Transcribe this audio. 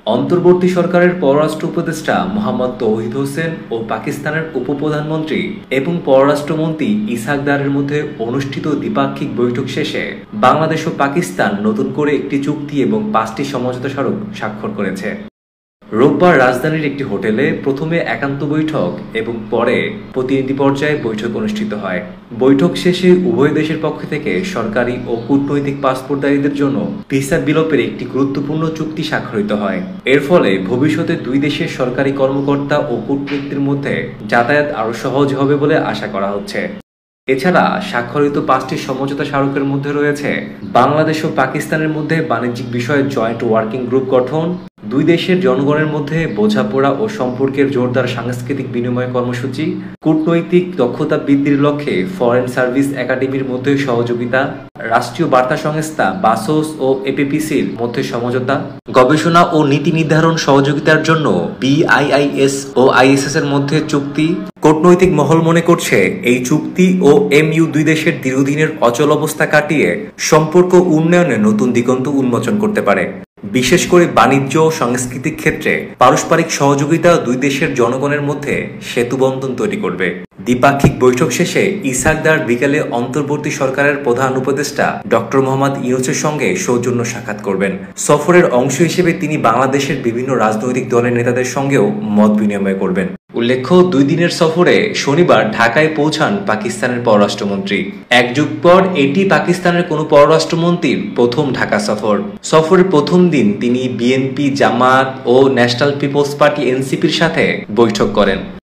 অন্তর্বর্তী সরকারের পররাষ্ট্র উপদেষ্টা মোহাম্মদ তৌহিদ হোসেন ও পাকিস্তানের উপপ্রধানমন্ত্রী এবং পররাষ্ট্রমন্ত্রী ইসহাক দারের মধ্যে অনুষ্ঠিত দ্বিপাক্ষিক বৈঠক শেষে বাংলাদেশ ও পাকিস্তান নতুন করে একটি চুক্তি এবং 5টি সমঝোতা স্মারক স্বাক্ষর করেছে। রোববার রাজধানীর একটি হোটেলে প্রথমে একান্ত বৈঠক এবং পরে প্রতিনিধি পর্যায়ে বৈঠক অনুষ্ঠিত হয়। বৈঠক শেষে উভয় দেশের পক্ষ থেকে সরকারি ও কূটনৈতিক পাসপোর্টধারীদের জন্য ভিসা বিলোপের একটি গুরুত্বপূর্ণ চুক্তি স্বাক্ষরিত হয়। এর ফলে ভবিষ্যতে দুই দেশের সরকারি কর্মকর্তা ও কূটনীতিকদের মধ্যে যাতায়াত আরও সহজ হবে বলে আশা করা হচ্ছে। এছাড়া স্বাক্ষরিত 5টি সমঝোতা স্মারকের মধ্যে রয়েছে বাংলাদেশ ও পাকিস্তানের মধ্যে বাণিজ্যিক বিষয়ে জয়েন্ট ওয়ার্কিং গ্রুপ গঠন, দুই দেশের জনগণের মধ্যে বোঝাপড়া ও সম্পর্কের জোরদার সাংস্কৃতিক বিনিময় কর্মসূচি, কূটনৈতিক দক্ষতা বৃদ্ধির লক্ষ্যে ফরেন সার্ভিস একাডেমির মধ্যে সহযোগিতা, রাষ্ট্রীয় বার্তা সংস্থা বাসোস ও এপিপিসির মধ্যে সমঝোতা, গবেষণা ও নীতি নির্ধারণ সহযোগিতার জন্য বিআইআইএস ও আইএসএস এর মধ্যে চুক্তি। কূটনৈতিক মহল মনে করছে এই চুক্তি ও এমইউ দুই দেশের দীর্ঘদিনের অচল অবস্থা কাটিয়ে সম্পর্ক উন্নয়নে নতুন দিগন্ত উন্মোচন করতে পারে। বিশেষ করে বাণিজ্য ও সাংস্কৃতিক ক্ষেত্রে পারস্পরিক সহযোগিতা দুই দেশের জনগণের মধ্যে সেতুবন্ধন তৈরি করবে। দ্বিপাক্ষিক বৈঠক শেষে ইসহাক দার বিকেলে অন্তর্বর্তী সরকারের প্রধান উপদেষ্টা ডক্টর মোহাম্মদ ইউনূসের সঙ্গে সৌজন্য সাক্ষাৎ করবেন। সফরের অংশ হিসেবে তিনি বাংলাদেশের বিভিন্ন রাজনৈতিক দলের নেতাদের সঙ্গেও মত বিনিময় করবেন। উল্লেখ্য, 2 দিনের সফরে শনিবার ঢাকায় পৌঁছান পাকিস্তানের পররাষ্ট্রমন্ত্রী। এক যুগ পর এটি পাকিস্তানের কোনো পররাষ্ট্রমন্ত্রীর প্রথম ঢাকা সফর। সফরের প্রথম দিন তিনি বিএনপি, জামায়াত ও ন্যাশনাল পিপলস পার্টি এনসিপির সাথে বৈঠক করেন।